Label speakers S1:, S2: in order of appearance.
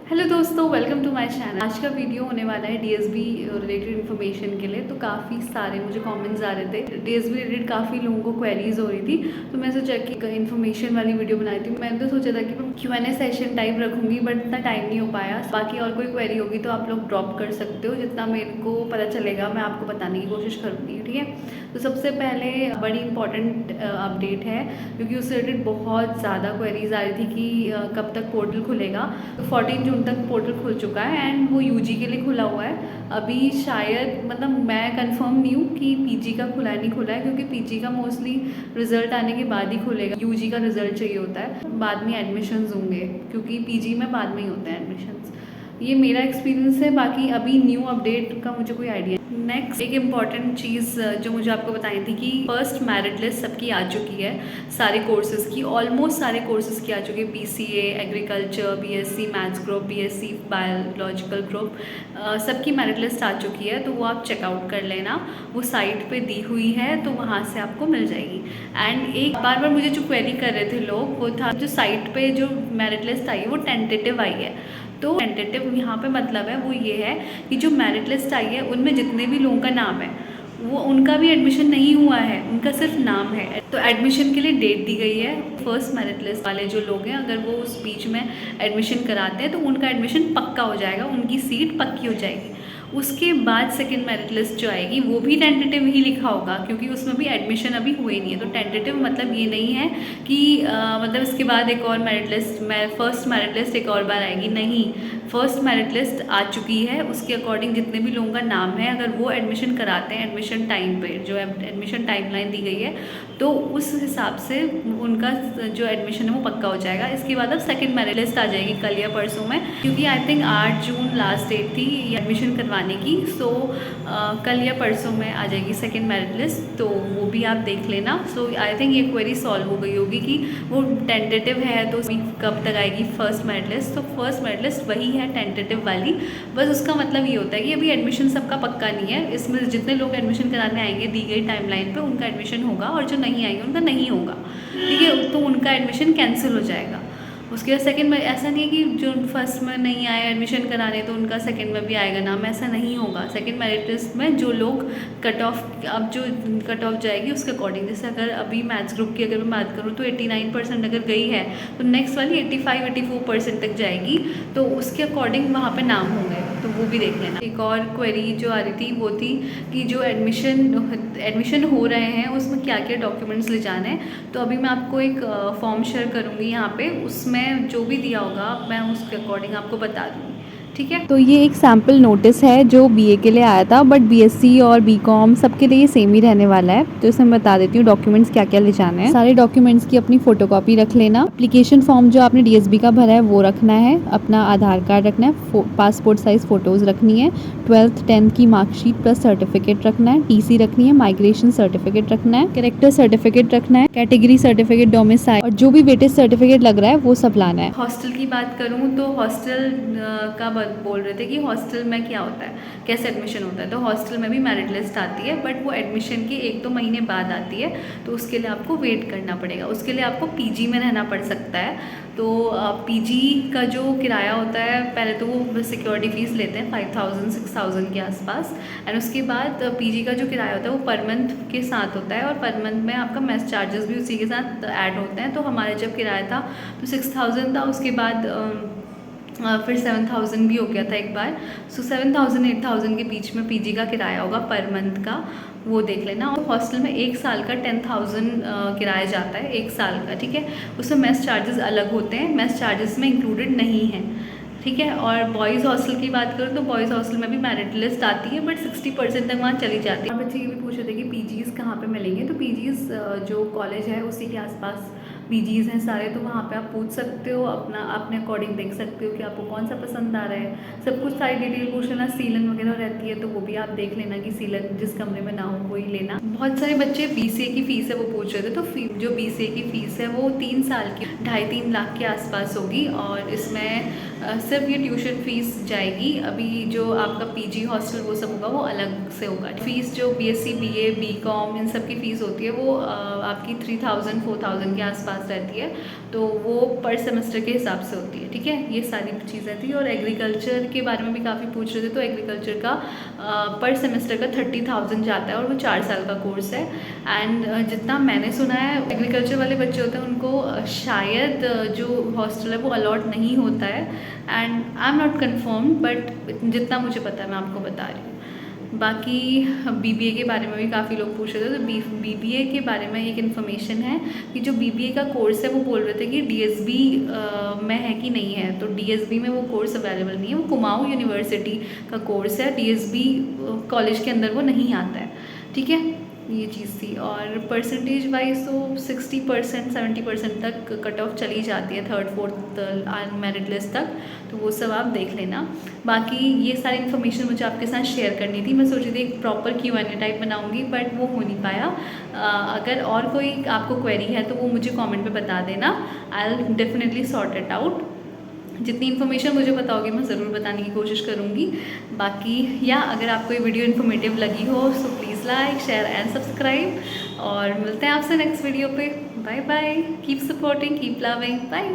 S1: Hello दोस्तों, welcome to my channel. आज का वीडियो होने वाला है डीएसबी रिलेटेड इन्फॉर्मेशन के लिए। तो काफ़ी सारे मुझे कमेंट्स आ रहे थे, डीएसबी रिलेटेड काफ़ी लोगों को क्वेरीज हो रही थी। तो मैं सोचा कि इन्फॉर्मेशन वाली वीडियो बनाई थी। मैंने तो सोचा था कि मैं Q&A सेशन टाइप रखूँगी, बट इतना टाइम नहीं हो पाया। बाकी और कोई क्वेरी होगी तो आप लोग ड्रॉप कर सकते हो, जितना मेरे को पता चलेगा मैं आपको बताने की कोशिश करूँगी, ठीक है। तो सबसे पहले बड़ी इंपॉर्टेंट अपडेट है, क्योंकि उससे रिलेटेड बहुत ज़्यादा क्वेरीज आ रही थी कि कब तक पोर्टल खुलेगा। तो 14 जून तक पोर्टल खुल चुका है एंड वो यूजी के लिए खुला हुआ है। अभी शायद मतलब मैं कंफर्म नहीं हूँ कि पीजी का खुला है नहीं खुला है, क्योंकि पीजी का मोस्टली रिजल्ट आने के बाद ही खुलेगा। यूजी का रिजल्ट चाहिए होता है, बाद में एडमिशन्स होंगे, क्योंकि पीजी में बाद में ही होते हैं एडमिशन्स। ये मेरा एक्सपीरियंस है, बाकी अभी न्यू अपडेट का मुझे कोई आइडिया। नेक्स्ट एक इम्पॉर्टेंट चीज़ जो मुझे आपको बताई थी कि फर्स्ट मेरिट लिस्ट सबकी आ चुकी है, सारे कोर्सेज़ की, ऑलमोस्ट सारे कोर्सेज़ की आ चुकी है। BCA, agriculture, BSc maths group, BSc biological group, सबकी मेरिट लिस्ट आ चुकी है। तो वो आप चेकआउट कर लेना, वो साइट पे दी हुई है, तो वहाँ से आपको मिल जाएगी। एंड एक बार बार मुझे जो क्वेरी कर रहे थे लोग, वो था जो साइट पे जो मेरिट लिस्ट आई है वो टेंटेटिव आई है। तो टेंटेटिव यहाँ पे मतलब है वो ये है कि जो मेरिट लिस्ट आई है उनमें जितने भी लोगों का नाम है वो उनका भी एडमिशन नहीं हुआ है, उनका सिर्फ नाम है। तो एडमिशन के लिए डेट दी गई है। फर्स्ट मेरिट लिस्ट वाले जो लोग हैं, अगर वो उस बीच में एडमिशन कराते हैं तो उनका एडमिशन पक्का हो जाएगा, उनकी सीट पक्की हो जाएगी। उसके बाद सेकंड मेरिट लिस्ट जो आएगी वो भी टेंटेटिव ही लिखा होगा, क्योंकि उसमें भी एडमिशन अभी हुए नहीं है। तो टेंटेटिव मतलब ये नहीं है कि मतलब इसके बाद एक और merit list, first merit list एक और बार आएगी, नहीं। फर्स्ट मेरिट लिस्ट आ चुकी है, उसके अकॉर्डिंग जितने भी लोगों का नाम है, अगर वो एडमिशन कराते हैं एडमिशन टाइम पे, जो एडमिशन टाइमलाइन दी गई है, तो उस हिसाब से उनका जो एडमिशन है वो पक्का हो जाएगा। इसके बाद अब सेकंड मेरिट लिस्ट आ जाएगी कल या परसों में, क्योंकि I think 8 June last date थी एडमिशन करवाने की। सो कल या परसों में आ जाएगी सेकंड मेरिट लिस्ट, तो वो भी आप देख लेना। सो आई थिंक ये क्वेरी सॉल्व हो गई होगी कि वो टेंटेटिव है तो कब तक आएगी फर्स्ट मेरिट लिस्ट। तो फर्स्ट मेरिट लिस्ट वही है टेंटेटिव वाली, बस उसका मतलब ये होता है कि अभी एडमिशन सबका पक्का नहीं है। इसमें जितने लोग एडमिशन कराने आएंगे दी गई टाइमलाइन पे उनका एडमिशन होगा, और जो नहीं आएंगे उनका नहीं होगा, ठीक है। तो उनका एडमिशन कैंसिल हो जाएगा। उसके बाद सेकंड में ऐसा नहीं है कि जो फर्स्ट में नहीं आए एडमिशन कराने तो उनका सेकंड में भी आएगा नाम, ऐसा नहीं होगा। सेकंड मेरिट लिस्ट में जो लोग कट ऑफ, अब जो कट ऑफ जाएगी उसके अकॉर्डिंग, जैसे अगर अभी मैथ्स ग्रुप की अगर मैं बात करूँ तो 89% अगर गई है तो नेक्स्ट वाली 85-84% तक जाएगी, तो उसके अकॉर्डिंग वहाँ पर नाम होंगे, तो वो भी देख लेना। एक और क्वेरी जो आ रही थी वो थी कि जो एडमिशन हो रहे हैं उसमें क्या क्या डॉक्यूमेंट्स ले जाने हैं। तो अभी मैं आपको एक फॉर्म शेयर करूँगी यहाँ पे, उसमें जो भी दिया होगा मैं उसके अकॉर्डिंग आपको बता दूँगी, ठीक है।
S2: तो ये एक सैम्पल नोटिस है जो बीए के लिए आया था, बट बीएससी और बीकॉम सबके लिए सेम ही रहने वाला है। तो इसमें बता देती हूँ डॉक्यूमेंट्स क्या क्या ले जाने हैं। सारे डॉक्यूमेंट्स की अपनी फोटोकॉपी रख लेना। एप्लीकेशन फॉर्म जो आपने डीएसबी का भरा है वो रखना है, अपना आधार कार्ड रखना है, पासपोर्ट साइज फ़ोटोज़ रखनी है, 12th 10th की मार्कशीट प्लस सर्टिफिकेट रखना है, टीसी रखनी है, माइग्रेशन सर्टिफिकेट रखना है, कैरेक्टर सर्टिफिकेट रखना है, कैटेगरी सर्टिफिकेट, डोमिसाइल और जो भी वेटेज सर्टिफिकेट लग रहा है वो सब लाना है।
S1: हॉस्टल की बात करूँ तो हॉस्टल का बोल रहे थे कि हॉस्टल में क्या होता है, कैसे एडमिशन होता है। तो हॉस्टल में भी मेरिट लिस्ट आती है, बट वो एडमिशन के 1-2 महीने बाद आती है, तो उसके लिए आपको वेट करना पड़ेगा। उसके लिए आपको पीजी में रहना पड़ सकता है। तो पीजी का जो किराया होता है, पहले तो वो सिक्योरिटी फ़ीस लेते हैं 5000-6000 के आसपास, एंड उसके बाद पीजी का जो किराया होता है वो पर मंथ के साथ होता है, और पर मंथ में आपका मेस चार्जेस भी उसी के साथ ऐड होते हैं। तो हमारे जब किराया था तो 6000 था, उसके बाद फिर 7000 भी हो गया था एक बार। सो 7000-8000 के बीच में पीजी का किराया होगा पर मंथ का, वो देख लेना। और हॉस्टल में 1 साल का 10,000 किराया जाता है, 1 साल का, ठीक है। उसमें मेस चार्जेस अलग होते हैं, मेस चार्जेस में इंक्लूडेड नहीं है, ठीक है। और बॉयज़ हॉस्टल की बात करूँ तो बॉयज़ हॉस्टल में भी मेरिट लिस्ट आती है, बट 60% तक वहाँ चली जाती है। और बच्चे ये भी पूछ रहे थे कि पीजीज़ कहाँ पे मिलेंगे। तो पीजीज़ जो कॉलेज है उसी के आसपास पीजीज़ हैं सारे, तो वहाँ पे आप पूछ सकते हो, अपने अकॉर्डिंग देख सकते हो कि आपको कौन सा पसंद आ रहा है। सब कुछ सारी डिटेल पूछ लेना। सीलन वगैरह रहती है तो वो भी आप देख लेना कि सीलन जिस कमरे में ना हो वही लेना। बहुत सारे बच्चे बीसीए की फ़ीस है वो पूछ रहे थे। तो जो बीसीए की फ़ीस है वो 3 साल की 2.5-3 लाख के आसपास होगी, और इसमें सिर्फ ये ट्यूशन फ़ीस जाएगी। अभी जो आपका पीजी हॉस्टल वो सब होगा वो अलग से होगा। फ़ीस जो बीएससी बीए बीकॉम इन सब की फ़ीस होती है वो आपकी 3000 4000 के आसपास रहती है, तो वो पर सेमेस्टर के हिसाब से होती है। ठीक है, ये सारी चीज़ें थी। और एग्रीकल्चर के बारे में भी काफ़ी पूछ रहे थे, तो एग्रीकल्चर का पर सेमेस्टर का 30,000 जाता है और वो 4 साल का कोर्स है। एंड जितना मैंने सुना है एग्रीकल्चर वाले बच्चे होते हैं उनको शायद जो हॉस्टल है वो अलॉट नहीं होता है, and I am not confirm, but जितना मुझे पता है मैं आपको बता रही हूँ। बाकी बीबीए के बारे में भी काफ़ी लोग पूछ रहे थे, तो बीबीए के बारे में एक इन्फॉर्मेशन है कि जो बीबीए का कोर्स है वो बोल रहे थे कि डीएसबी में है कि नहीं है, तो डीएसबी में वो कोर्स अवेलेबल नहीं है। वो कुमाऊँ यूनिवर्सिटी का कोर्स है, डीएसबी कॉलेज के अंदर वो नहीं आता है। ठीक है, ये चीज़ थी। और परसेंटेज वाइज तो 60% 70% तक कट ऑफ चली जाती है, 3rd 4th मेरिट लिस्ट तक, तो वो सब आप देख लेना। बाकी ये सारी इन्फॉर्मेशन मुझे आपके साथ शेयर करनी थी। मैं सोची थी एक प्रॉपर Q&A टाइप बनाऊंगी, बट वो हो नहीं पाया। अगर और कोई आपको क्वेरी है तो वो मुझे कमेंट में बता देना, I will definitely sort it out. जितनी इन्फॉर्मेशन मुझे पता होगी मैं ज़रूर बताने की कोशिश करूँगी। बाकी या अगर आपको ये वीडियो इन्फॉर्मेटिव लगी हो so please like share and subscribe, और मिलते हैं आपसे नेक्स्ट वीडियो पे। Bye bye, keep supporting, keep loving, bye.